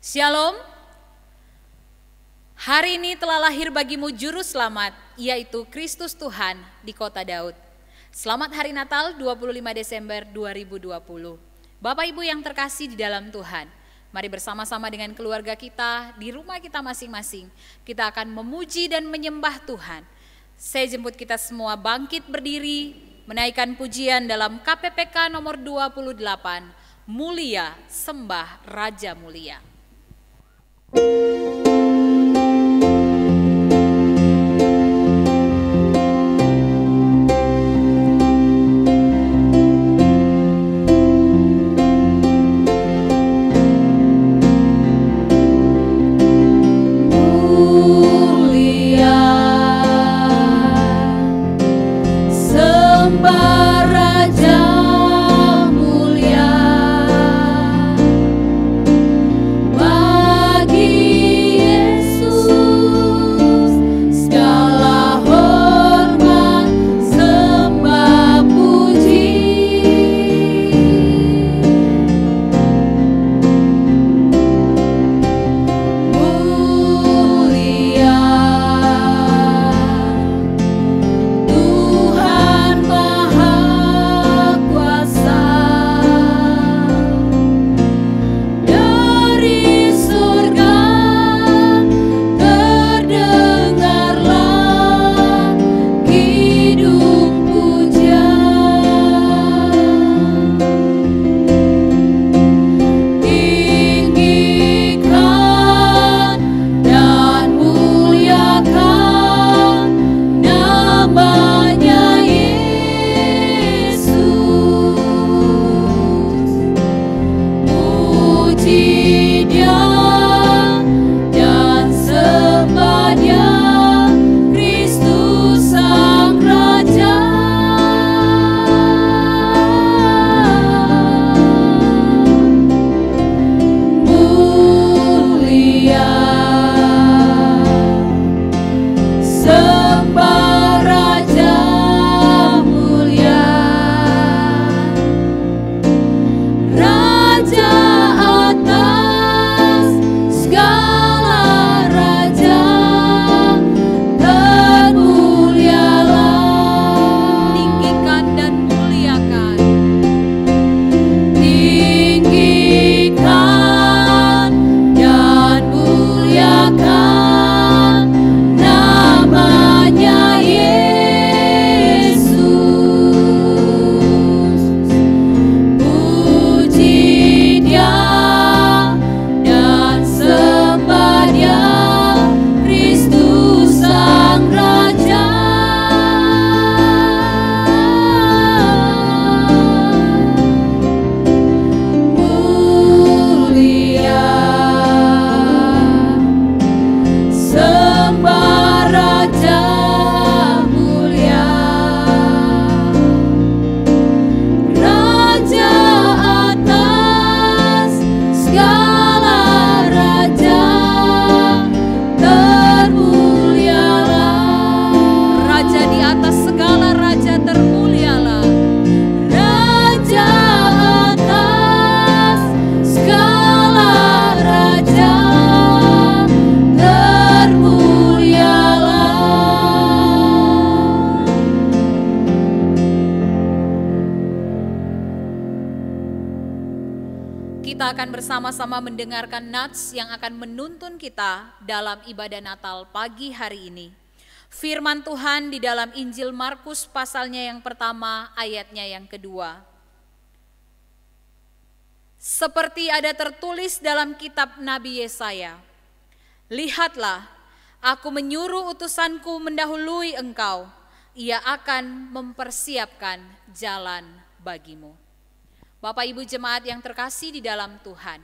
Shalom. Hari ini telah lahir bagimu juru selamat, yaitu Kristus Tuhan di kota Daud. Selamat Hari Natal 25 Desember 2020. Bapak Ibu yang terkasih di dalam Tuhan, mari bersama-sama dengan keluarga kita di rumah kita masing-masing. Kita akan memuji dan menyembah Tuhan. Saya jemput kita semua bangkit berdiri, menaikkan pujian dalam KPPK nomor 28, Mulia Sembah Raja Mulia. Bagi Yesus kita akan bersama-sama mendengarkan nats yang akan menuntun kita dalam ibadah Natal pagi hari ini. Firman Tuhan di dalam Injil Markus pasalnya yang pertama, ayatnya yang kedua. Seperti ada tertulis dalam kitab Nabi Yesaya, lihatlah, aku menyuruh utusanku mendahului engkau, ia akan mempersiapkan jalan bagimu. Bapak Ibu jemaat yang terkasih di dalam Tuhan,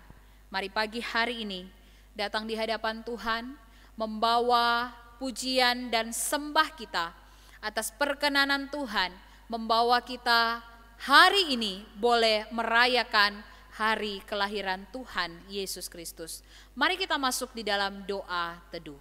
mari pagi hari ini datang di hadapan Tuhan, membawa pujian dan sembah kita atas perkenanan Tuhan, membawa kita hari ini boleh merayakan hari kelahiran Tuhan Yesus Kristus. Mari kita masuk di dalam doa teduh.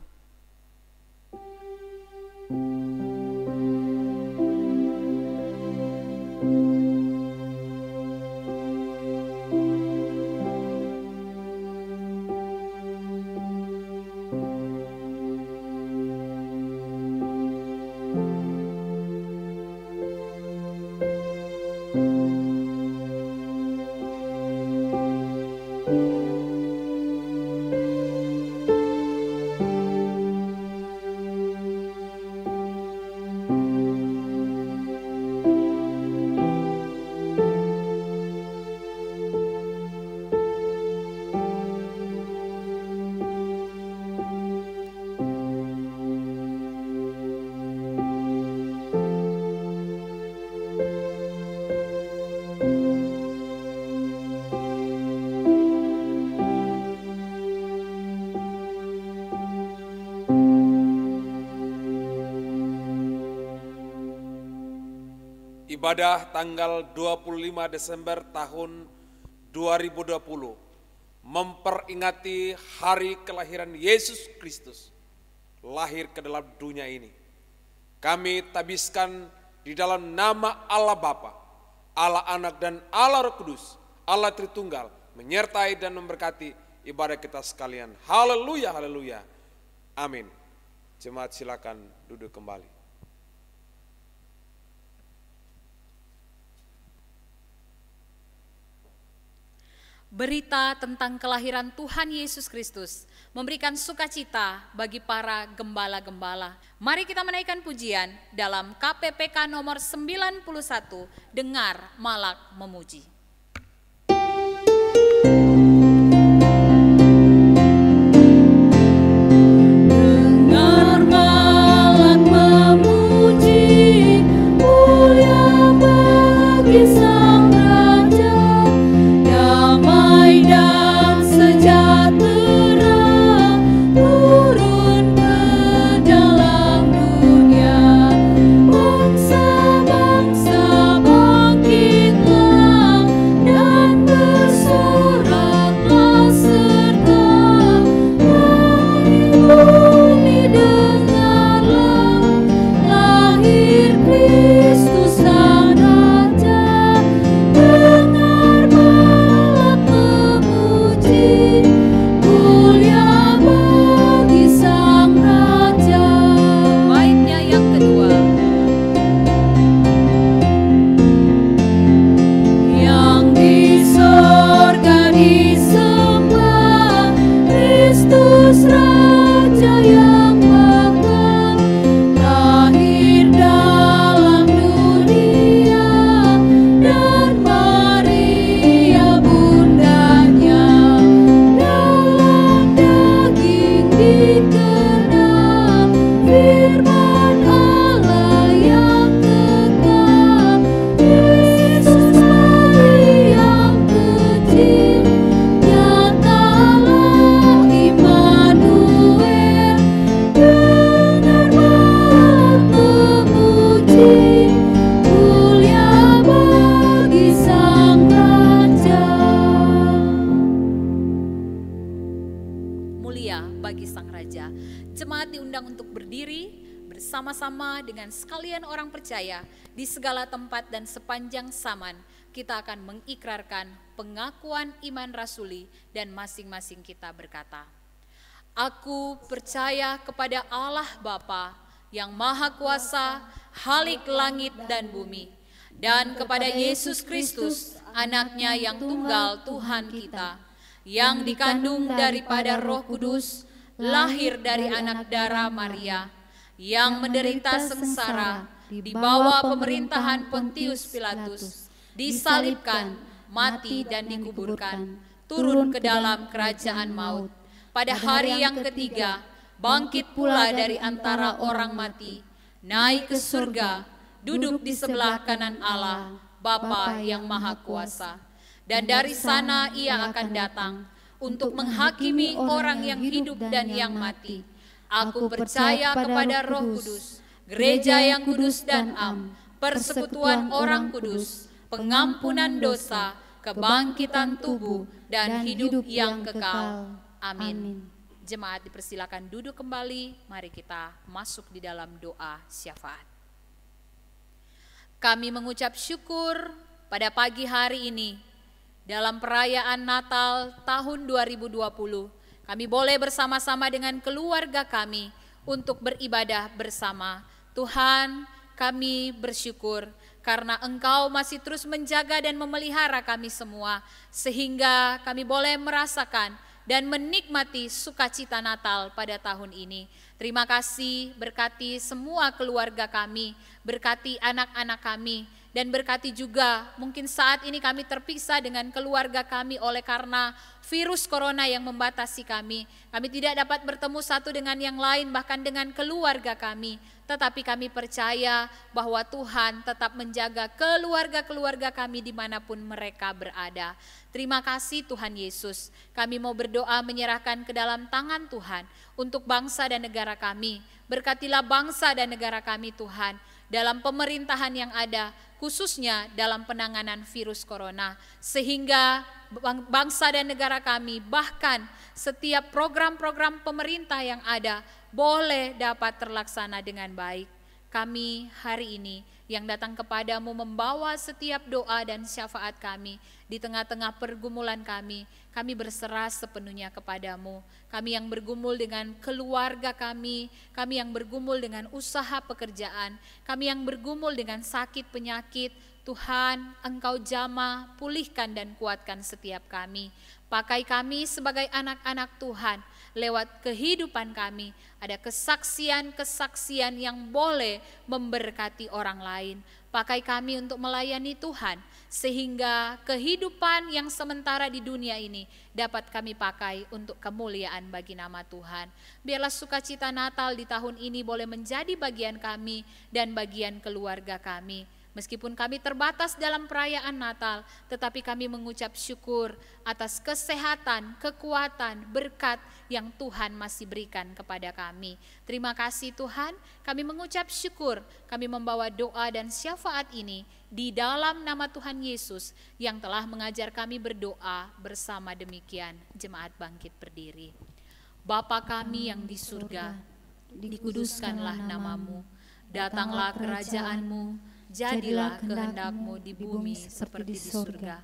Ibadah tanggal 25 Desember tahun 2020 memperingati hari kelahiran Yesus Kristus, lahir ke dalam dunia ini. Kami tabiskan di dalam nama Allah Bapa, Allah Anak dan Allah Roh Kudus, Allah Tritunggal, menyertai dan memberkati ibadah kita sekalian. Haleluya, haleluya. Amin. Jemaat silakan duduk kembali. Berita tentang kelahiran Tuhan Yesus Kristus memberikan sukacita bagi para gembala-gembala. Mari kita menaikkan pujian dalam KPPK nomor 91, Dengar Malak Memuji. Dengar malak memuji, mulia bagi Sang Raja, damai dan sejahtera turun ke dalam dunia. Bangsa-bangsa bangkitlah dan bersoraklah serta langit bumi dengarlah, lahir Kristus Sang Raja. Dengar malak memuji, mulia bagi Sang Raja. Baitnya yang kedua. Yang di sorga disembah, Kristus Raja yang bakal lahir dalam dunia, dan Maria bundanya dalam daging dikenal, firman Allah yang kekal. Yesus bayi yang kecil, nyatalah Immanuel. Dengar malak memuji, mulia bagi Sang Raja. Mulia bagi Sang Raja. Jemaat diundang untuk berdiri bersama-sama dengan sekalian orang percaya di segala tempat dan sepanjang zaman. Kita akan mengikrarkan pengakuan iman rasuli dan masing-masing kita berkata, Aku percaya kepada Allah Bapa yang Maha Kuasa, Khalik langit dan bumi, dan kepada Yesus Kristus, anaknya yang tunggal Tuhan kita, yang dikandung daripada Roh Kudus, lahir dari anak darah Maria, yang menderita sengsara di bawah pemerintahan Pontius Pilatus, disalibkan, mati dan dikuburkan, turun ke dalam kerajaan maut. Pada hari yang ketiga, bangkit pula dari antara orang mati, naik ke surga, duduk di sebelah kanan Allah, Bapa yang Maha Kuasa. Dan dari sana ia akan datang untuk menghakimi orang yang hidup dan yang mati. Aku percaya kepada Roh Kudus, gereja yang kudus dan am, persekutuan orang kudus, pengampunan dosa, kebangkitan tubuh, dan hidup yang kekal. Amin. Jemaat dipersilakan duduk kembali, mari kita masuk di dalam doa syafaat. Kami mengucap syukur pada pagi hari ini, dalam perayaan Natal tahun 2020, kami boleh bersama-sama dengan keluarga kami untuk beribadah bersama. Tuhan, kami bersyukur karena Engkau masih terus menjaga dan memelihara kami semua, sehingga kami boleh merasakan dan menikmati sukacita Natal pada tahun ini. Terima kasih, berkati semua keluarga kami, berkati anak-anak kami, dan berkati juga mungkin saat ini kami terpisah dengan keluarga kami oleh karena virus corona yang membatasi kami. Kami tidak dapat bertemu satu dengan yang lain, bahkan dengan keluarga kami. Tetapi kami percaya bahwa Tuhan tetap menjaga keluarga-keluarga kami dimanapun mereka berada. Terima kasih Tuhan Yesus. Kami mau berdoa menyerahkan ke dalam tangan Tuhan untuk bangsa dan negara kami. Berkatilah bangsa dan negara kami Tuhan, dalam pemerintahan yang ada, khususnya dalam penanganan virus corona, sehingga bangsa dan negara kami, bahkan setiap program-program pemerintah yang ada, boleh dapat terlaksana dengan baik. Kami hari ini yang datang kepadamu membawa setiap doa dan syafaat kami di tengah-tengah pergumulan kami berserah sepenuhnya kepadamu. Kami yang bergumul dengan keluarga kami yang bergumul dengan usaha pekerjaan, kami yang bergumul dengan sakit penyakit, Tuhan, Engkau jamah, pulihkan dan kuatkan setiap kami. Pakai kami sebagai anak-anak Tuhan, lewat kehidupan kami ada kesaksian-kesaksian yang boleh memberkati orang lain. Pakai kami untuk melayani Tuhan, sehingga kehidupan yang sementara di dunia ini dapat kami pakai untuk kemuliaan bagi nama Tuhan. Biarlah sukacita Natal di tahun ini boleh menjadi bagian kami dan bagian keluarga kami. Meskipun kami terbatas dalam perayaan Natal, tetapi kami mengucap syukur atas kesehatan, kekuatan, berkat yang Tuhan masih berikan kepada kami. Terima kasih Tuhan, kami mengucap syukur, kami membawa doa dan syafaat ini di dalam nama Tuhan Yesus yang telah mengajar kami berdoa bersama. Demikian, jemaat bangkit berdiri. Bapa kami yang di surga, dikuduskanlah namamu, datanglah kerajaan-Mu, jadilah kehendak-Mu di bumi seperti di surga.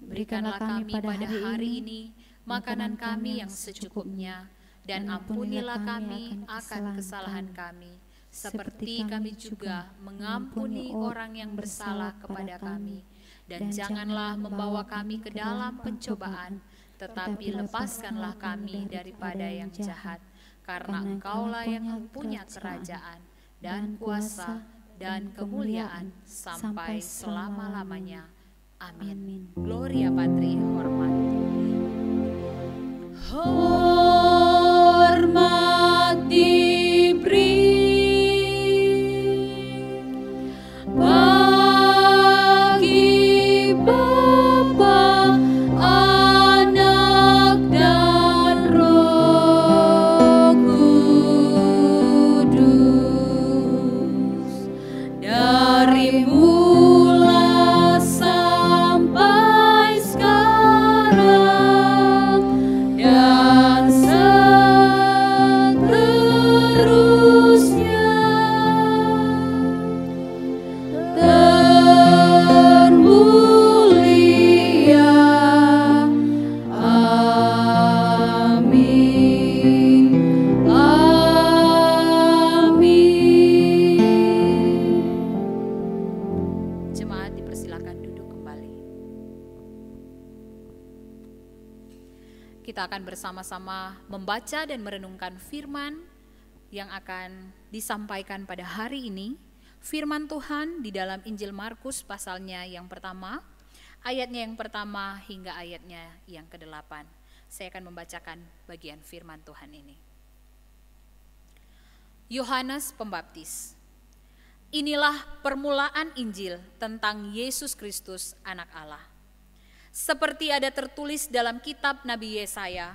Berikanlah kami pada hari ini makanan kami yang secukupnya, dan ampunilah kami akan kesalahan kami, seperti kami juga mengampuni orang yang bersalah kepada kami. Dan janganlah membawa kami ke dalam pencobaan, tetapi lepaskanlah kami daripada yang jahat, karena Engkaulah yang mempunyai kerajaan dan kuasa dan kemuliaan sampai selama-lamanya. Amin. Gloria Patri, hormat. Hormat diberi bagi Bapa, Anak dan Roh Kudus, dari mula sampai sekarang dan kita akan bersama-sama membaca dan merenungkan firman yang akan disampaikan pada hari ini. Firman Tuhan di dalam Injil Markus pasalnya yang pertama, ayatnya yang pertama hingga ayatnya yang ke-8. Saya akan membacakan bagian firman Tuhan ini. Yohanes Pembaptis. Inilah permulaan Injil tentang Yesus Kristus, Anak Allah. Seperti ada tertulis dalam kitab Nabi Yesaya,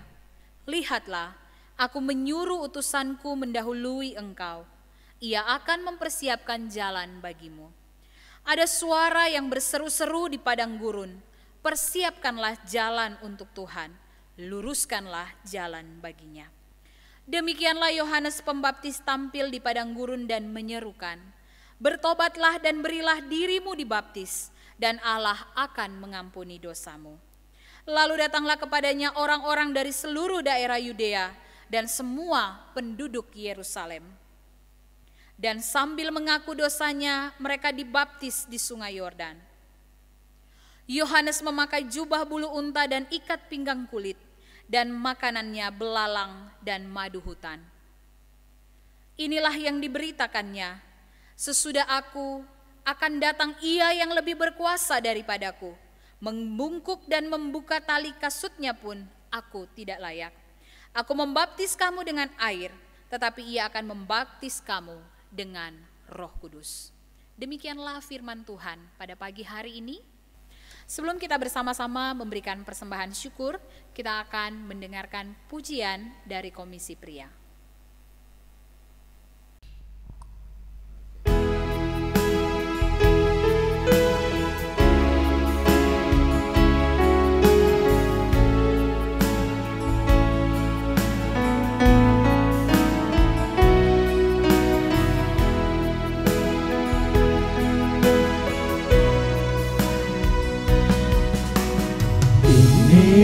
lihatlah, aku menyuruh utusanku mendahului engkau. Ia akan mempersiapkan jalan bagimu. Ada suara yang berseru-seru di padang gurun, persiapkanlah jalan untuk Tuhan, luruskanlah jalan baginya. Demikianlah Yohanes Pembaptis tampil di padang gurun dan menyerukan, bertobatlah dan berilah dirimu dibaptis, dan Allah akan mengampuni dosamu. Lalu datanglah kepadanya orang-orang dari seluruh daerah Yudea dan semua penduduk Yerusalem. Dan sambil mengaku dosanya, mereka dibaptis di sungai Yordan. Yohanes memakai jubah bulu unta dan ikat pinggang kulit, dan makanannya belalang dan madu hutan. Inilah yang diberitakannya, sesudah aku akan datang Ia yang lebih berkuasa daripadaku. Membungkuk dan membuka tali kasutnya pun aku tidak layak. Aku membaptis kamu dengan air, tetapi Ia akan membaptis kamu dengan Roh Kudus. Demikianlah firman Tuhan pada pagi hari ini. Sebelum kita bersama-sama memberikan persembahan syukur, kita akan mendengarkan pujian dari Komisi Pria.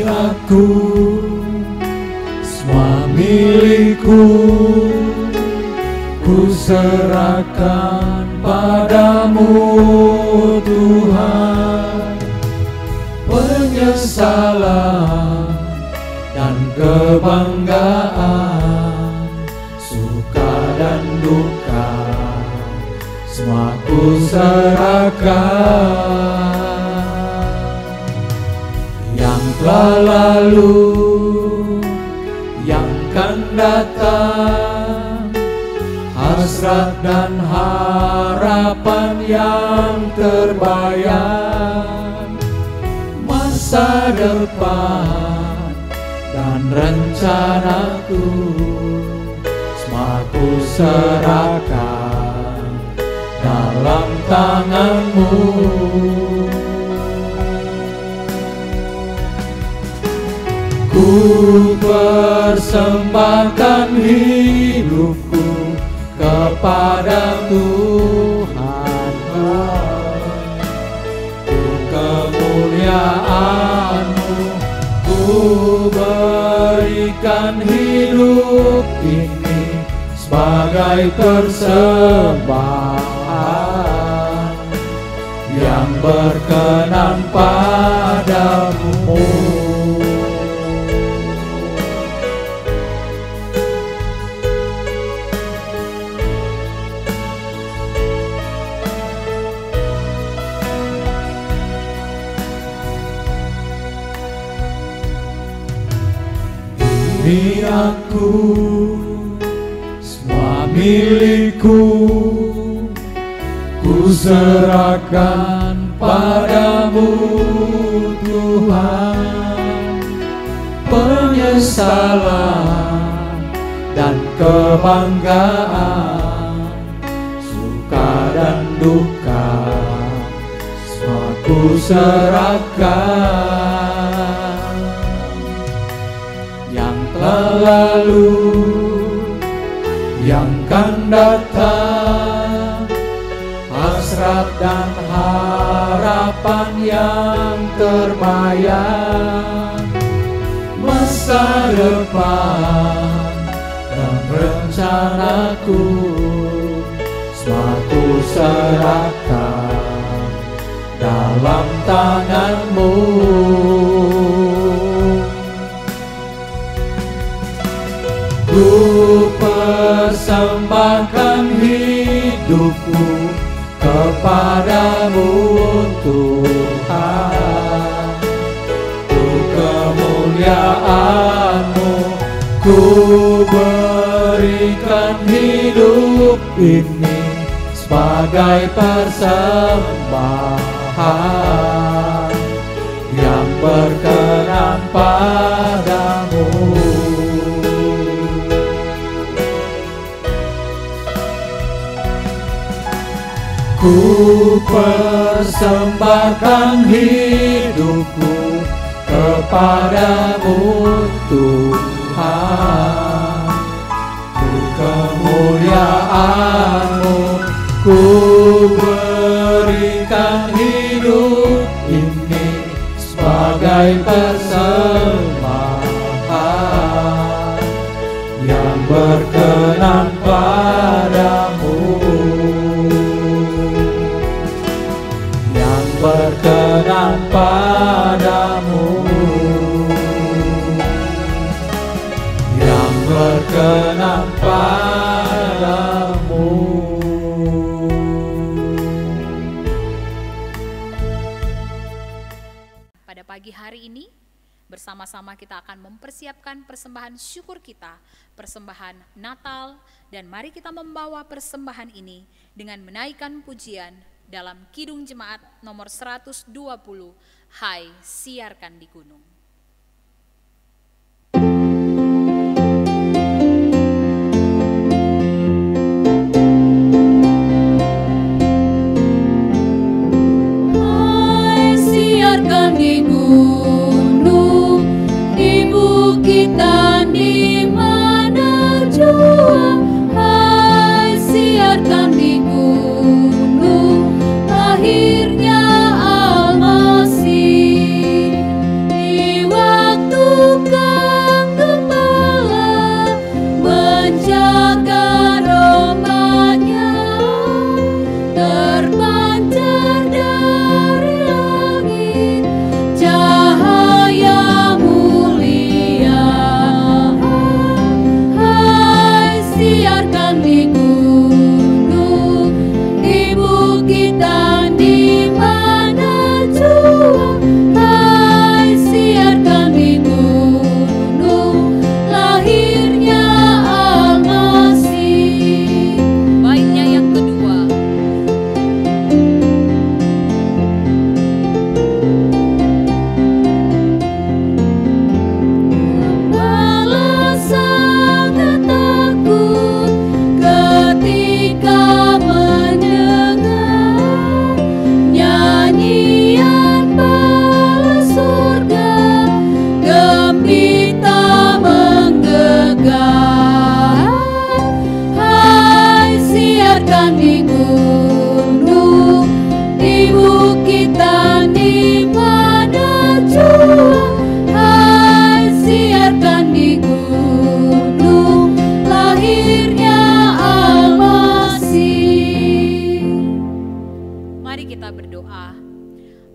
Aku semua milikku, ku serahkan padamu Tuhan. Penyesalan dan kebanggaan, suka dan duka, semua ku serahkan. Yang telah lalu, yang akan datang, hasrat dan harapan yang terbayang, masa depan dan rencanaku, semua ku serahkan dalam tangan-Mu. Ku persembahkan hidupku kepada Tuhan, untuk kemuliaan-Mu. Ku berikan hidup ini sebagai persembahan yang berkenan padamu. Ini aku, semua milikku, ku serahkan padamu Tuhan. Penyesalan dan kebanggaan, suka dan duka, semua ku serahkan. Lalu yang akan datang, hasrat dan harapan yang terbayang, masa depan dan rencanaku, semua ku serahkan dalam tangan-Mu. hidupku kepadamu Tuhan. Untuk kemuliaan-Mu ku berikan hidup ini sebagai persembahan yang berkenan padamu. Ku persembahkan hidupku kepadamu Tuhan. Untuk kemuliaan-Mu ku berikan hidup ini sebagai persembahan yang berkenan padamu, yang berkenan padamu, yang berkenan padamu. Pada pagi hari ini, bersama-sama kita akan mempersiapkan persembahan syukur kita, persembahan Natal, dan mari kita membawa persembahan ini dengan menaikkan pujian dalam Kidung Jemaat nomor 120, Hai Siarkan di Gunung. Hai siarkan di gunung, di bukitan di mana jua. Hai siarkan di gunung, lahirnya Al-Masih. Di waktu Kang Gembala menjaga rombanya, terpancar dari langit cahaya mulia. Hai siarkan di gunung, di bukitan di mana jua. Hai siarkan di gunung, lahirnya Al-Masih. Baiknya yang kedua, Malah sangat takut ketika mendengar nyanyian bala surga, gembita menggegah. Hai siarkan di gunung, di bukitan di mana jua. Hai siarkan di gunung, lahirnya Al-Masih. mari kita berdoa.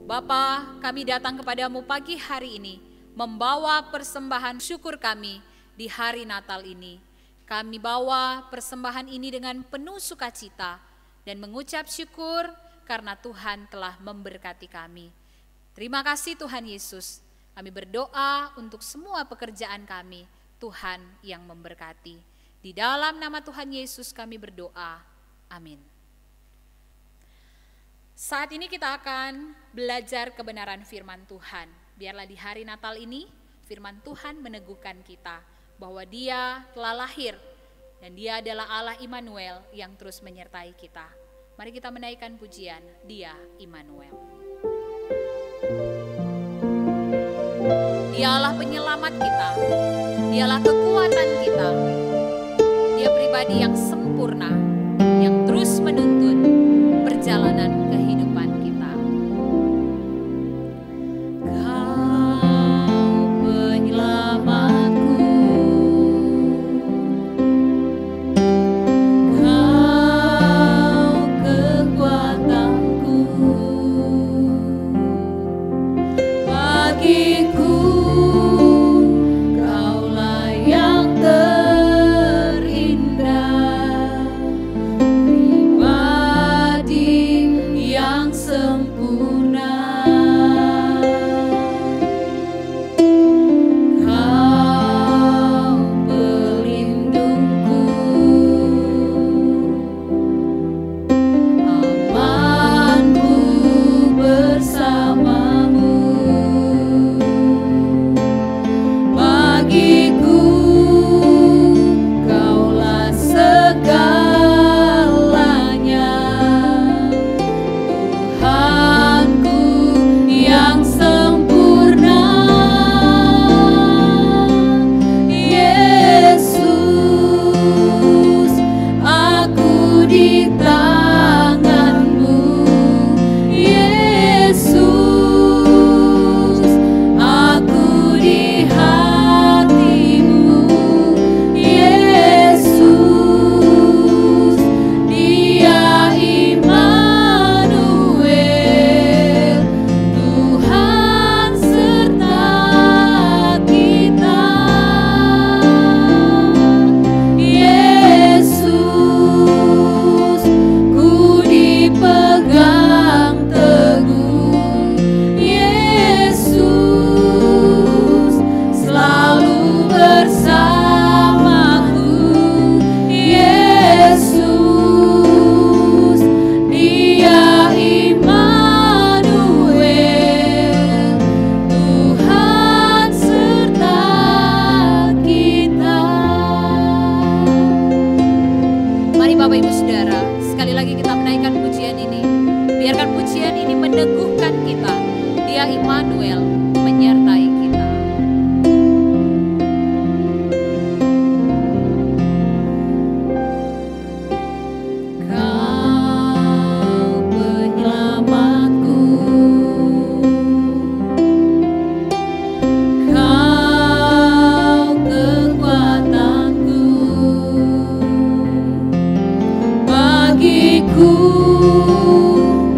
Bapa, kami datang kepadamu pagi hari ini, membawa persembahan syukur kami di hari Natal ini. Kami bawa persembahan ini dengan penuh sukacita dan mengucap syukur karena Tuhan telah memberkati kami. Terima kasih Tuhan Yesus. Kami berdoa untuk semua pekerjaan kami, Tuhan yang memberkati. Di dalam nama Tuhan Yesus kami berdoa. Amin. Saat ini kita akan belajar kebenaran firman Tuhan. Biarlah di hari Natal ini firman Tuhan meneguhkan kita bahwa Dia telah lahir dan Dia adalah Allah Immanuel yang terus menyertai kita. Mari kita menaikkan pujian, Dia Immanuel. Dialah penyelamat kita, Dialah kekuatan kita. Dia pribadi yang sempurna, yang terus menuntun perjalanan kehidupan kita. Kau penyelamatku, Kau kekuatanku, bagiku Kaulah yang terindah. dengarkan pujian ini. Biarkan pujian ini meneguhkan kita. Dia Immanuel menyertai kita.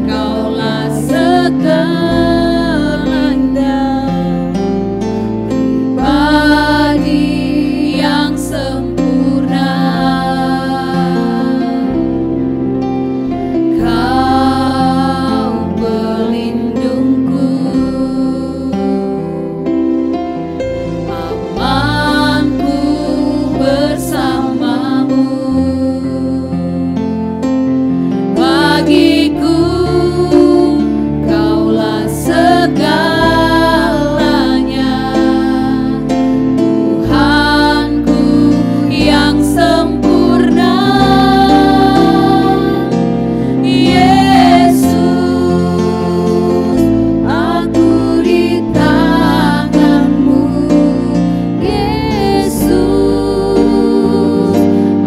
Kaulah segalanya, pribadi yang sempurna. Kau pelindungku, amanku bersamamu. Bagiku kaulah segalanya, Tuhanku yang sempurna. Yesus, aku di tangan-Mu. Yesus,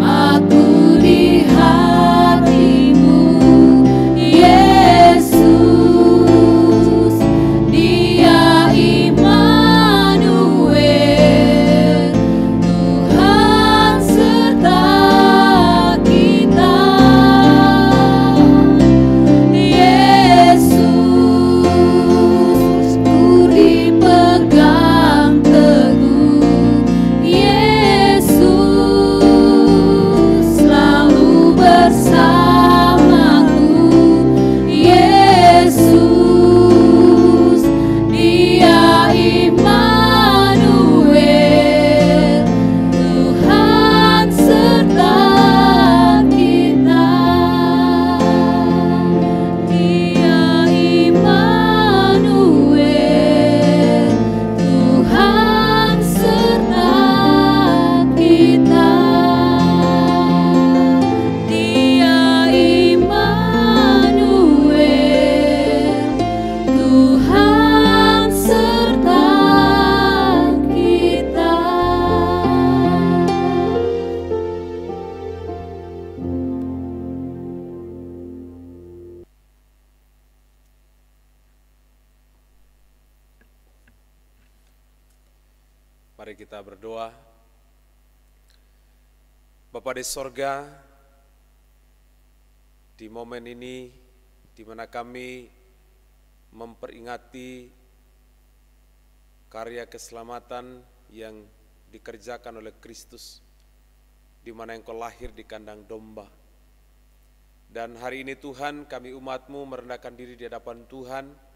aku di hati-Mu. Yesus, Dia Immanuel, Tuhan serta kita. Yesus, ku dipegang teguh. Yesus, selalu bersamaku. Yesus, Dia Immanuel, Tuhan serta kita. Dia Immanuel, Tuhan serta kita. Dia Immanuel, Tuhan serta kita. Mari kita berdoa. Bapa di sorga, di momen ini di mana kami memperingati karya keselamatan yang dikerjakan oleh Kristus, di mana Engkau lahir di kandang domba. Dan hari ini Tuhan, kami umat-Mu merendahkan diri di hadapan Tuhan,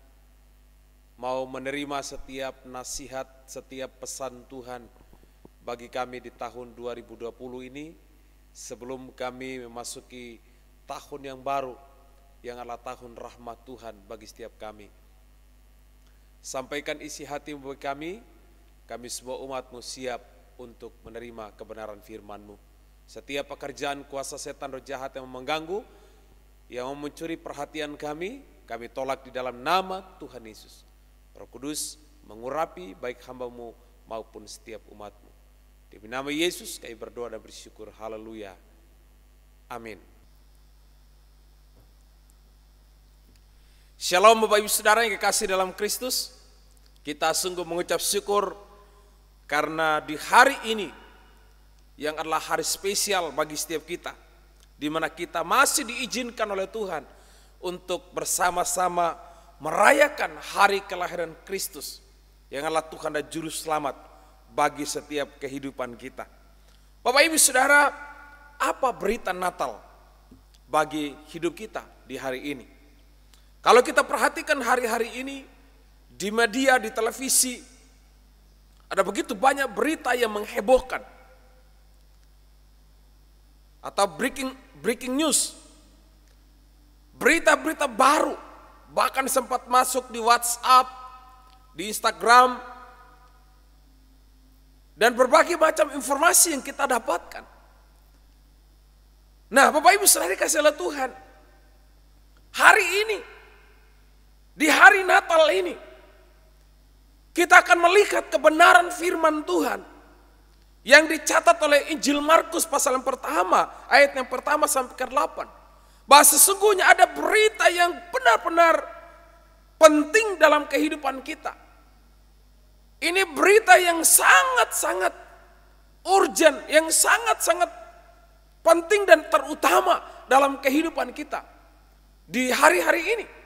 mau menerima setiap nasihat, setiap pesan Tuhan bagi kami di tahun 2020 ini, sebelum kami memasuki tahun yang baru, yang adalah tahun rahmat Tuhan bagi setiap kami. Sampaikan isi hati bagi kami semua umat-Mu siap untuk menerima kebenaran firman-Mu. Setiap pekerjaan kuasa setan roh jahat yang mengganggu, yang mencuri perhatian kami tolak di dalam nama Tuhan Yesus. Roh Kudus mengurapi baik hamba-Mu maupun setiap umat-Mu. Demi nama Yesus kami berdoa dan bersyukur. Haleluya. Amin. Shalom Bapak Ibu Saudara yang kekasih dalam Kristus. Kita sungguh mengucap syukur karena di hari ini yang adalah hari spesial bagi setiap kita, di mana kita masih diizinkan oleh Tuhan untuk bersama-sama merayakan hari kelahiran Kristus yang adalah Tuhan dan Juru Selamat bagi setiap kehidupan kita. Bapak Ibu Saudara, apa berita Natal bagi hidup kita di hari ini? Kalau kita perhatikan hari-hari ini di media, di televisi, ada begitu banyak berita yang menghebohkan atau breaking news, berita-berita baru, bahkan sempat masuk di WhatsApp, di Instagram, dan berbagai macam informasi yang kita dapatkan. Nah, Bapak Ibu Saudara kasih oleh Tuhan, Di hari Natal ini, kita akan melihat kebenaran firman Tuhan yang dicatat oleh Injil Markus pasal yang pertama, ayat yang pertama sampai ke-8. Bahwa sesungguhnya ada berita yang benar-benar penting dalam kehidupan kita. Ini berita yang sangat-sangat urgent, yang sangat-sangat penting dan terutama dalam kehidupan kita di hari-hari ini.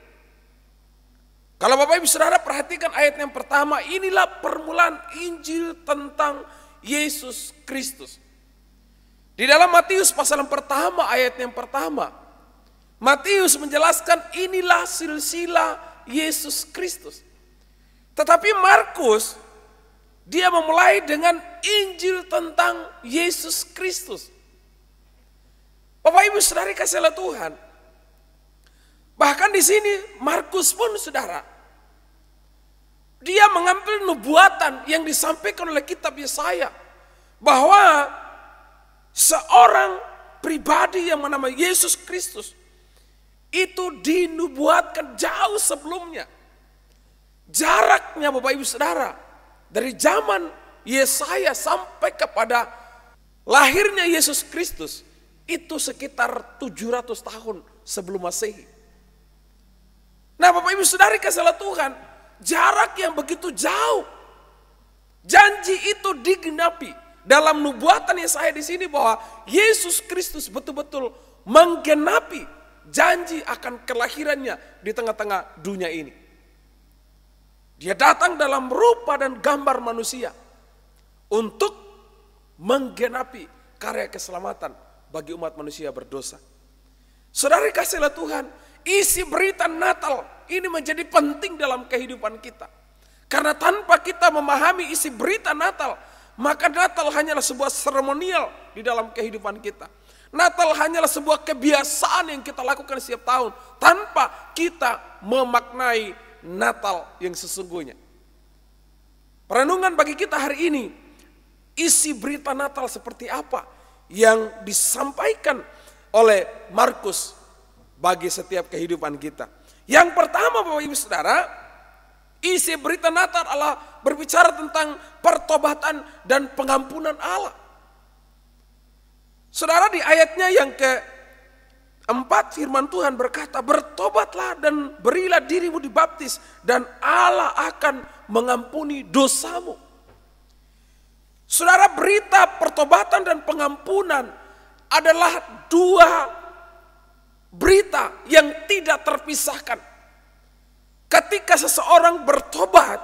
Kalau Bapak Ibu Saudara perhatikan ayat yang pertama, inilah permulaan Injil tentang Yesus Kristus. Di dalam Matius pasal yang pertama, ayat yang pertama, Matius menjelaskan inilah silsilah Yesus Kristus. Tetapi Markus, dia memulai dengan Injil tentang Yesus Kristus. Bapak Ibu Saudara kasih oleh Tuhan. Bahkan di sini Markus pun saudara, dia mengambil nubuatan yang disampaikan oleh kitab Yesaya bahwa seorang pribadi yang bernama Yesus Kristus itu dinubuatkan jauh sebelumnya. Jaraknya Bapak Ibu Saudara dari zaman Yesaya sampai kepada lahirnya Yesus Kristus itu sekitar 700 tahun sebelum Masehi. Nah Bapak Ibu Saudara kasih oleh Tuhan, jarak yang begitu jauh, janji itu digenapi dalam nubuatan Yesaya di sini bahwa Yesus Kristus betul-betul menggenapi janji akan kelahirannya di tengah-tengah dunia ini. Dia datang dalam rupa dan gambar manusia untuk menggenapi karya keselamatan bagi umat manusia berdosa. Saudara kasih oleh Tuhan, isi berita Natal ini menjadi penting dalam kehidupan kita. Karena tanpa kita memahami isi berita Natal, maka Natal hanyalah sebuah seremonial di dalam kehidupan kita. Natal hanyalah sebuah kebiasaan yang kita lakukan setiap tahun tanpa kita memaknai Natal yang sesungguhnya. Perenungan bagi kita hari ini, isi berita Natal seperti apa yang disampaikan oleh Markus bagi setiap kehidupan kita. Yang pertama Bapak Ibu Saudara, isi berita Natal adalah berbicara tentang pertobatan dan pengampunan Allah. Saudara, di ayatnya yang keempat firman Tuhan berkata, bertobatlah dan berilah dirimu dibaptis dan Allah akan mengampuni dosamu. Saudara, berita pertobatan dan pengampunan adalah dua berita yang tidak terpisahkan. Ketika seseorang bertobat,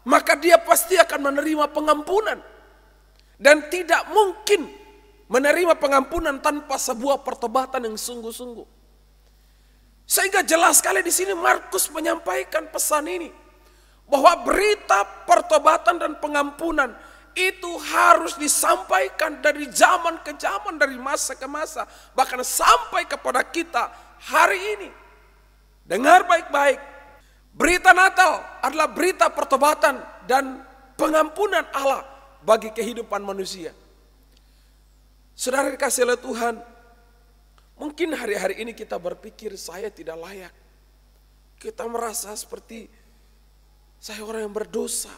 maka dia pasti akan menerima pengampunan. Dan tidak mungkin menerima pengampunan tanpa sebuah pertobatan yang sungguh-sungguh. Sehingga jelas sekali di sini Markus menyampaikan pesan ini, bahwa berita pertobatan dan pengampunan itu harus disampaikan dari zaman ke zaman, dari masa ke masa, bahkan sampai kepada kita hari ini. Dengar baik-baik, berita Natal adalah berita pertobatan dan pengampunan Allah bagi kehidupan manusia. Saudara dikasih oleh Tuhan, mungkin hari-hari ini kita berpikir saya tidak layak. Kita merasa seperti saya orang yang berdosa,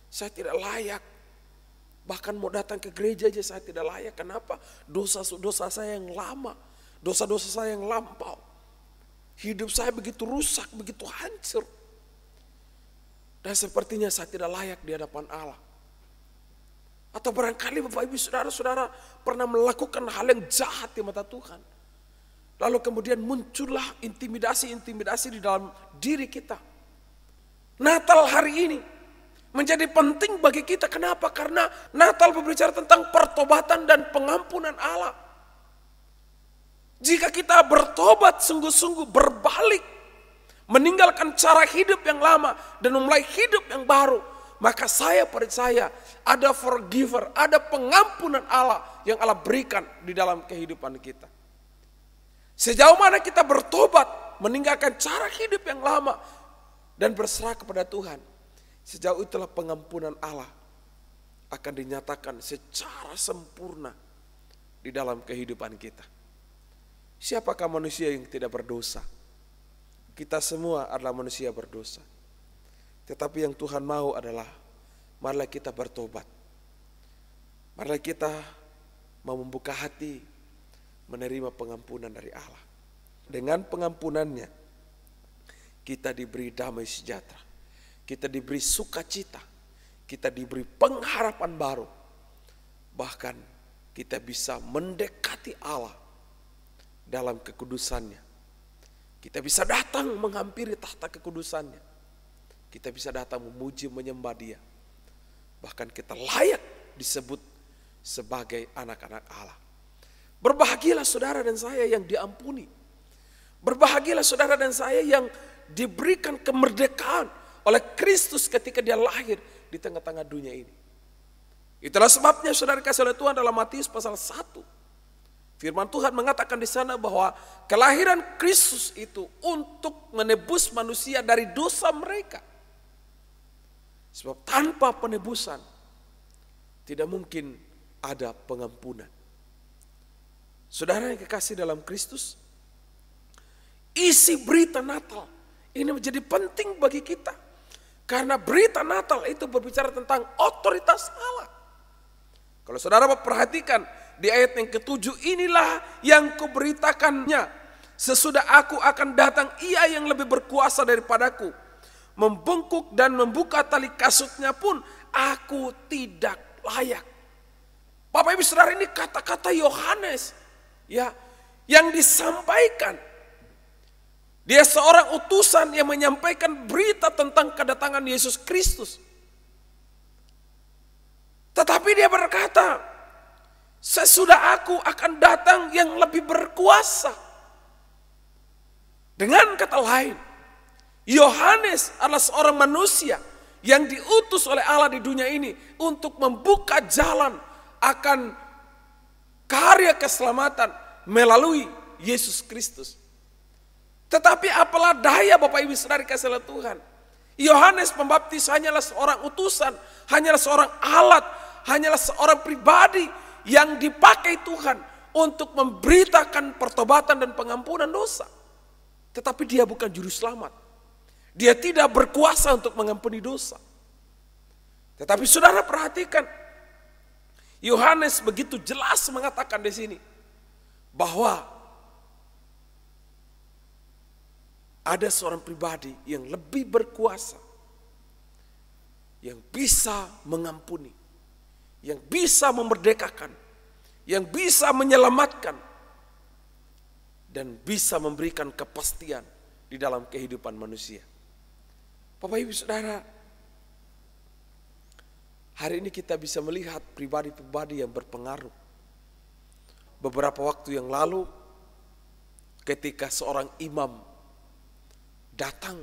saya tidak layak. Bahkan mau datang ke gereja aja saya tidak layak. Kenapa? Dosa-dosa saya yang lama, dosa-dosa saya yang lampau. Hidup saya begitu rusak, begitu hancur. Dan sepertinya saya tidak layak di hadapan Allah. Atau barangkali Bapak Ibu Saudara-saudara pernah melakukan hal yang jahat di mata Tuhan. Lalu kemudian muncullah intimidasi-intimidasi di dalam diri kita. Natal hari ini menjadi penting bagi kita. Kenapa? Karena Natal berbicara tentang pertobatan dan pengampunan Allah. Jika kita bertobat sungguh-sungguh, berbalik, meninggalkan cara hidup yang lama dan memulai hidup yang baru, maka saya percaya ada forgiver, ada pengampunan Allah yang Allah berikan di dalam kehidupan kita. Sejauh mana kita bertobat, meninggalkan cara hidup yang lama dan berserah kepada Tuhan, sejauh itulah pengampunan Allah akan dinyatakan secara sempurna di dalam kehidupan kita. Siapakah manusia yang tidak berdosa? kita semua adalah manusia berdosa. Tetapi yang Tuhan mau adalah marilah kita bertobat. Marilah kita mau membuka hati menerima pengampunan dari Allah. Dengan pengampunannya kita diberi damai sejahtera. Kita diberi sukacita. Kita diberi pengharapan baru. Bahkan kita bisa mendekati Allah dalam kekudusannya. Kita bisa datang menghampiri tahta kekudusannya. Kita bisa datang memuji menyembah Dia. Bahkan kita layak disebut sebagai anak-anak Allah. Berbahagialah saudara dan saya yang diampuni. Berbahagialah saudara dan saya yang diberikan kemerdekaan oleh Kristus ketika Dia lahir di tengah-tengah dunia ini. Itulah sebabnya saudara kasih oleh Tuhan dalam Matius pasal 1. Firman Tuhan mengatakan di sana bahwa kelahiran Kristus itu untuk menebus manusia dari dosa mereka. Sebab tanpa penebusan tidak mungkin ada pengampunan. Saudara yang kekasih dalam Kristus, isi berita Natal ini menjadi penting bagi kita. Karena berita Natal itu berbicara tentang otoritas Allah. Kalau saudara perhatikan di ayat yang ke-7, inilah yang kuberitakannya. Sesudah aku akan datang, Ia yang lebih berkuasa daripadaku. Membungkuk dan membuka tali kasutnya pun aku tidak layak. Bapak Ibu Saudara, ini kata-kata Yohanes ya yang disampaikan. Dia seorang utusan yang menyampaikan berita tentang kedatangan Yesus Kristus. Tetapi dia berkata, sesudah aku akan datang yang lebih berkuasa. Dengan kata lain, Yohanes adalah seorang manusia yang diutus oleh Allah di dunia ini untuk membuka jalan akan karya keselamatan melalui Yesus Kristus. Tetapi apalah daya Bapak Ibu Saudara kasih oleh Tuhan. Yohanes Pembaptis hanyalah seorang utusan, hanyalah seorang alat, hanyalah seorang pribadi yang dipakai Tuhan untuk memberitakan pertobatan dan pengampunan dosa. Tetapi dia bukan juru selamat. Dia tidak berkuasa untuk mengampuni dosa. Tetapi saudara perhatikan, Yohanes begitu jelas mengatakan di sini bahwa ada seorang pribadi yang lebih berkuasa, yang bisa mengampuni, yang bisa memerdekakan, yang bisa menyelamatkan, dan bisa memberikan kepastian di dalam kehidupan manusia. Bapak Ibu Saudara, hari ini kita bisa melihat pribadi-pribadi yang berpengaruh. Beberapa waktu yang lalu, ketika seorang imam datang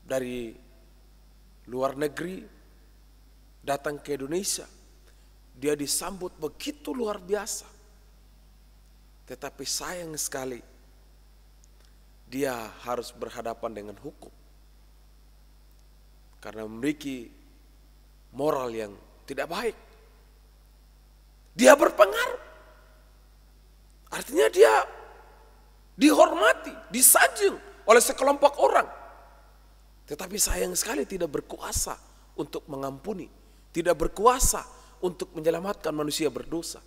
dari luar negeri, datang ke Indonesia, dia disambut begitu luar biasa. Tetapi sayang sekali, dia harus berhadapan dengan hukum. Karena memiliki moral yang tidak baik. Dia berpengaruh. Artinya dia dihormati, disanjung oleh sekelompok orang. Tetapi sayang sekali tidak berkuasa untuk mengampuni. Tidak berkuasa untuk menyelamatkan manusia berdosa.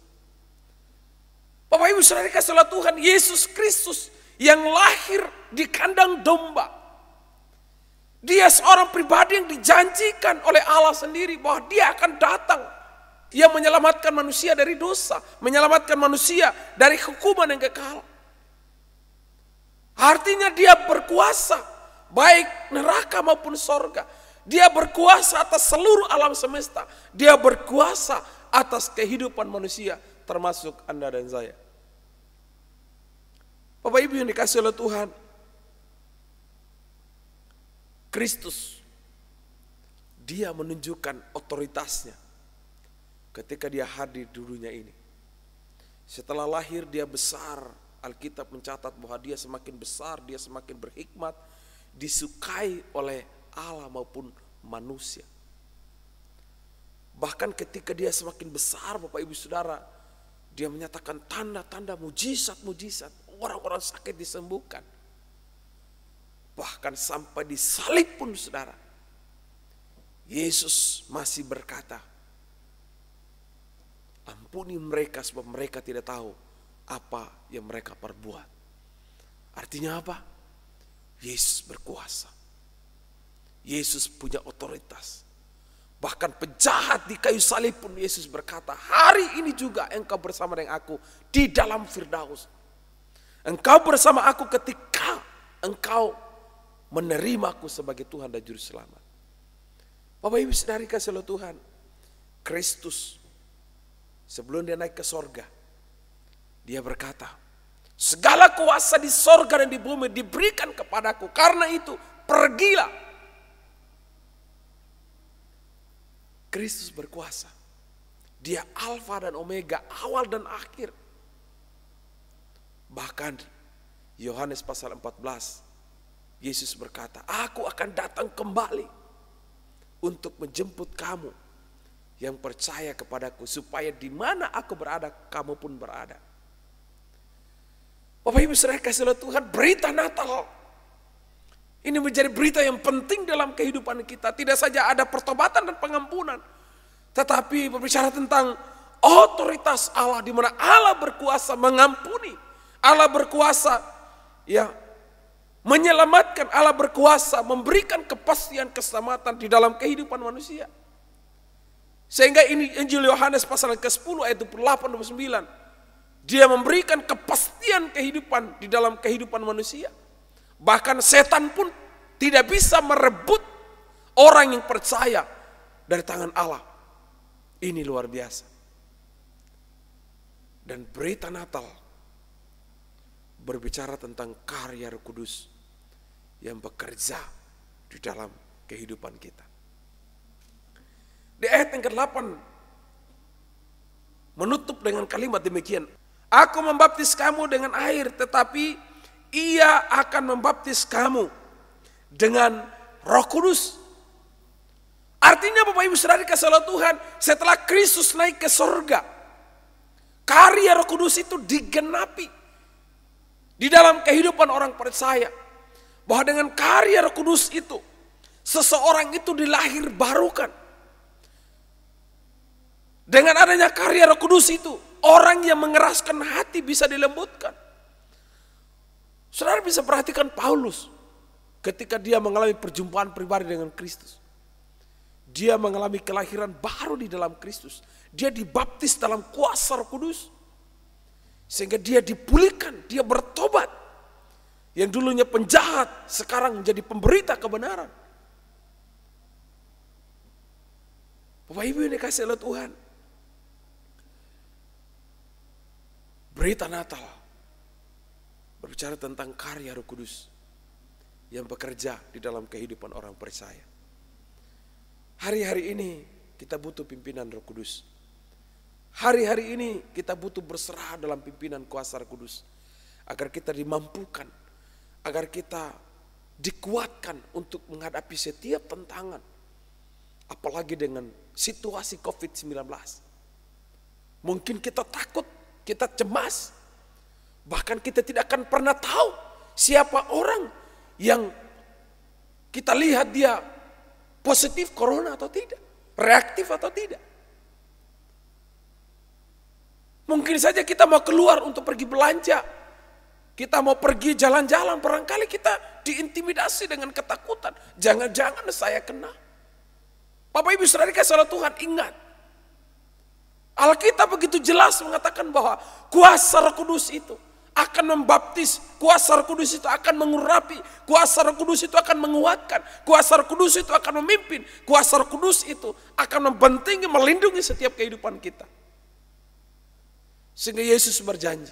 Bapak Ibu Saudara kasih oleh Tuhan, Yesus Kristus yang lahir di kandang domba. Dia seorang pribadi yang dijanjikan oleh Allah sendiri bahwa dia akan datang. Ia menyelamatkan manusia dari dosa, menyelamatkan manusia dari hukuman yang kekal. Artinya dia berkuasa, baik neraka maupun sorga. Dia berkuasa atas seluruh alam semesta. Dia berkuasa atas kehidupan manusia, termasuk Anda dan saya. Bapak Ibu yang dikasih oleh Tuhan, Kristus, dia menunjukkan otoritasnya ketika dia hadir di dunia ini. Setelah lahir dia besar, Alkitab mencatat bahwa dia semakin besar, dia semakin berhikmat, disukai oleh Allah maupun manusia. Bahkan ketika dia semakin besar, Bapak Ibu Saudara, dia menyatakan tanda-tanda mujizat-mujizat. Orang-orang sakit disembuhkan. Bahkan sampai disalib pun saudara, Yesus masih berkata, ampuni mereka sebab mereka tidak tahu apa yang mereka perbuat. Artinya apa? Yesus berkuasa. Yesus punya otoritas. Bahkan penjahat di kayu salib pun Yesus berkata, hari ini juga engkau bersama dengan aku di dalam Firdaus. Engkau bersama aku ketika engkau menerimaku sebagai Tuhan dan Juru Selamat. Bapak Ibu saudari kasih oleh Tuhan, Kristus sebelum dia naik ke sorga, dia berkata, segala kuasa di sorga dan di bumi diberikan kepadaku. Karena itu pergilah. Kristus berkuasa. Dia Alfa dan Omega, awal dan akhir. Bahkan Yohanes pasal 14, Yesus berkata, aku akan datang kembali untuk menjemput kamu yang percaya kepadaku, supaya di mana aku berada, kamu pun berada. Bapak Ibu saudara kasih oleh Tuhan, berita Natal ini menjadi berita yang penting dalam kehidupan kita. Tidak saja ada pertobatan dan pengampunan, tetapi berbicara tentang otoritas Allah, di mana Allah berkuasa mengampuni, Allah berkuasa menyelamatkan, Allah berkuasa memberikan kepastian keselamatan di dalam kehidupan manusia. Sehingga ini Injil Yohanes pasal ke-10 ayat 28-29. Dia memberikan kepastian kehidupan di dalam kehidupan manusia. Bahkan setan pun tidak bisa merebut orang yang percaya dari tangan Allah. Ini luar biasa. Dan berita Natal berbicara tentang karya Roh Kudus yang bekerja di dalam kehidupan kita. Di ayat yang ke-8 menutup dengan kalimat demikian. Aku membaptis kamu dengan air, tetapi Ia akan membaptis kamu dengan Roh Kudus. Artinya Bapak Ibu saudara kasih oleh Tuhan, setelah Kristus naik ke surga, karya Roh Kudus itu digenapi di dalam kehidupan orang percaya. Bahwa dengan karya Roh Kudus itu, seseorang itu dilahir barukan. Dengan adanya karya Roh Kudus itu, orang yang mengeraskan hati bisa dilembutkan. Saudara bisa perhatikan Paulus ketika dia mengalami perjumpaan pribadi dengan Kristus. Dia mengalami kelahiran baru di dalam Kristus. Dia dibaptis dalam kuasa Roh Kudus. Sehingga dia dipulihkan, dia bertobat. Yang dulunya penjahat, sekarang menjadi pemberita kebenaran. Bapak Ibu yang dikasihi oleh Tuhan, berita Natal berbicara tentang karya Roh Kudus yang bekerja di dalam kehidupan orang percaya. Hari-hari ini kita butuh pimpinan Roh Kudus. Hari-hari ini kita butuh berserah dalam pimpinan kuasa Roh Kudus, agar kita dimampukan, agar kita dikuatkan untuk menghadapi setiap tantangan, apalagi dengan situasi COVID-19. Mungkin kita takut, kita cemas, bahkan kita tidak akan pernah tahu siapa orang yang kita lihat dia positif corona atau tidak, reaktif atau tidak. Mungkin saja kita mau keluar untuk pergi belanja, kita mau pergi jalan-jalan, barangkali kita diintimidasi dengan ketakutan. Jangan-jangan saya kena. Bapak Ibu saudara kasih oleh Tuhan, ingat, Alkitab begitu jelas mengatakan bahwa kuasa Roh Kudus itu akan membaptis, kuasa Roh Kudus itu akan mengurapi, kuasa Roh Kudus itu akan menguatkan, kuasa Roh Kudus itu akan memimpin, kuasa Roh Kudus itu akan membentengi, melindungi setiap kehidupan kita. Sehingga Yesus berjanji,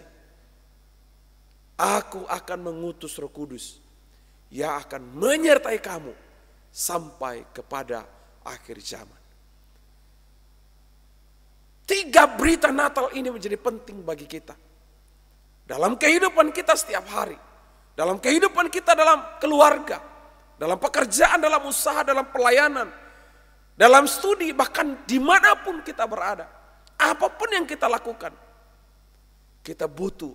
aku akan mengutus Roh Kudus yang akan menyertai kamu sampai kepada akhir zaman. 3 berita Natal ini menjadi penting bagi kita. Dalam kehidupan kita setiap hari. Dalam kehidupan kita dalam keluarga. Dalam pekerjaan, dalam usaha, dalam pelayanan. Dalam studi, bahkan dimanapun kita berada. Apapun yang kita lakukan. Kita butuh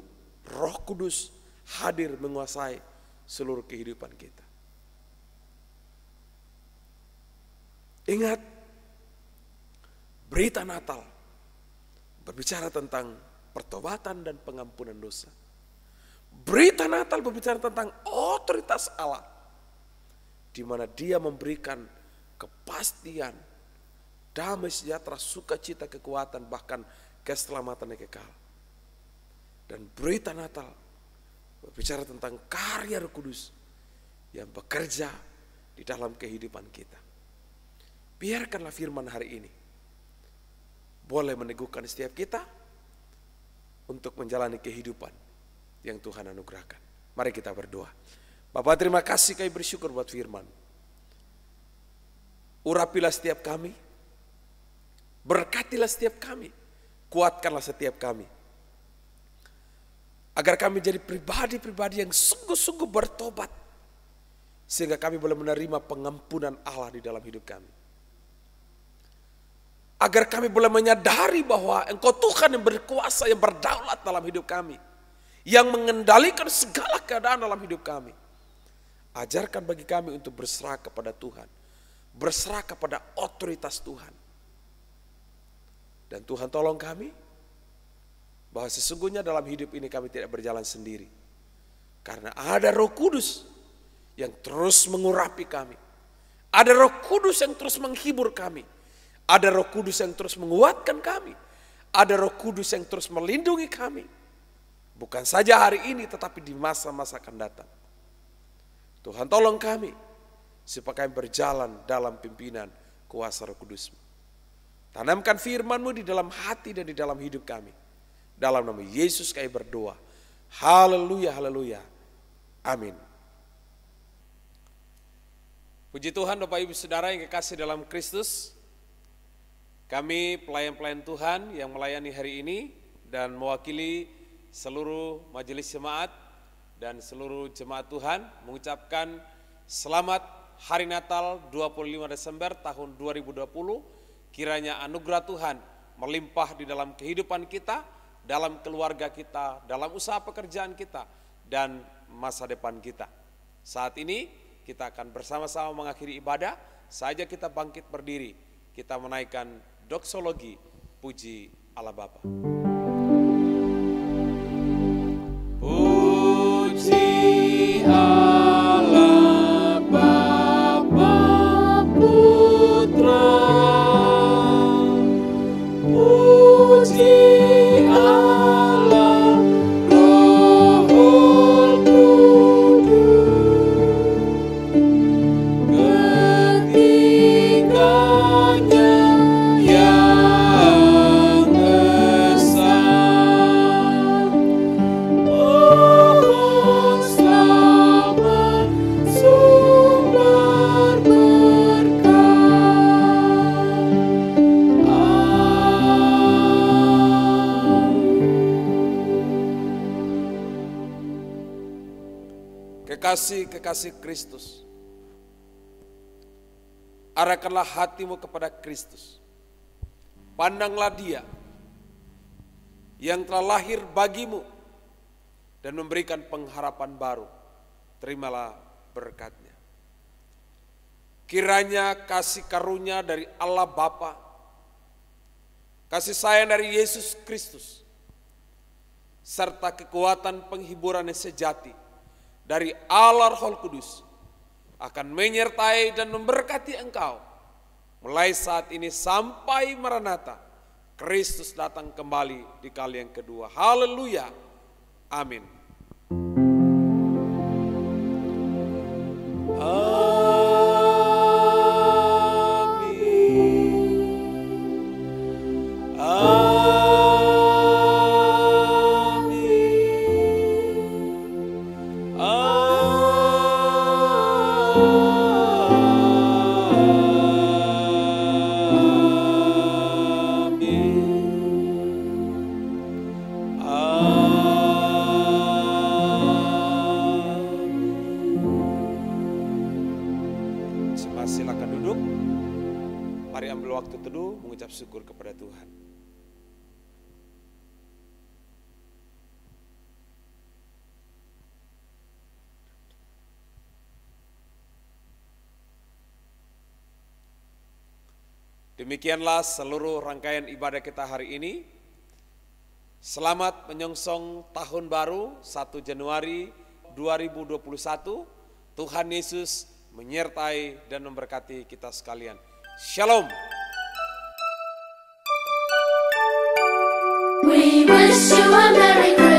Roh Kudus hadir menguasai seluruh kehidupan kita. Ingat, berita Natal berbicara tentang pertobatan dan pengampunan dosa. Berita Natal berbicara tentang otoritas Allah, di mana Dia memberikan kepastian, damai sejahtera, sukacita, kekuatan, bahkan keselamatan yang kekal. Dan berita Natal berbicara tentang karya Roh Kudus yang bekerja di dalam kehidupan kita. Biarkanlah firman hari ini boleh meneguhkan setiap kita untuk menjalani kehidupan yang Tuhan anugerahkan. Mari kita berdoa. Bapa, terima kasih, kami bersyukur buat firman. Urapilah setiap kami, berkatilah setiap kami, kuatkanlah setiap kami, agar kami jadi pribadi-pribadi yang sungguh-sungguh bertobat, sehingga kami boleh menerima pengampunan Allah di dalam hidup kami. Agar kami boleh menyadari bahwa Engkau Tuhan yang berkuasa, yang berdaulat dalam hidup kami, yang mengendalikan segala keadaan dalam hidup kami. Ajarkan bagi kami untuk berserah kepada Tuhan, berserah kepada otoritas Tuhan. Dan Tuhan tolong kami, bahwa sesungguhnya dalam hidup ini kami tidak berjalan sendiri. Karena ada Roh Kudus yang terus mengurapi kami. Ada Roh Kudus yang terus menghibur kami. Ada Roh Kudus yang terus menguatkan kami. Ada Roh Kudus yang terus melindungi kami. Bukan saja hari ini, tetapi di masa-masa akan datang. Tuhan tolong kami, supaya kami berjalan dalam pimpinan kuasa Roh Kudus-Mu. Tanamkan firman-Mu di dalam hati dan di dalam hidup kami. Dalam nama Yesus kami berdoa. Haleluya, haleluya. Amin. Puji Tuhan, Bapak Ibu Saudara yang kekasih dalam Kristus. Kami pelayan-pelayan Tuhan yang melayani hari ini dan mewakili seluruh majelis jemaat dan seluruh jemaat Tuhan mengucapkan selamat Hari Natal 25 Desember tahun 2020. Kiranya anugerah Tuhan melimpah di dalam kehidupan kita, dalam keluarga kita, dalam usaha pekerjaan kita, dan masa depan kita. Saat ini kita akan bersama-sama mengakhiri ibadah. Saja kita bangkit berdiri, kita menaikkan doksologi puji Allah Bapa. Puji Allah Bapa Putra, puji Allah Roh Kudus, ketiganya yang esa. Mohon selamat sumber berkat. Kekasih-kekasih Kristus, arahkanlah hatimu kepada Kristus. Pandanglah Dia yang telah lahir bagimu dan memberikan pengharapan baru. Terimalah berkat-Nya. Kiranya kasih karunia dari Allah Bapa, kasih sayang dari Yesus Kristus, serta kekuatan penghiburan yang sejati dari Allah Roh Kudus akan menyertai dan memberkati engkau mulai saat ini sampai Maranatha, Kristus datang kembali di kali yang kedua. Haleluya. Amin. Silakan duduk. Mari ambil waktu teduh mengucap syukur kepada Tuhan. Demikianlah seluruh rangkaian ibadah kita hari ini. Selamat menyongsong tahun baru 1 Januari 2021. Tuhan Yesus menyertai dan memberkati kita sekalian. Shalom. We wish you a Merry Christmas.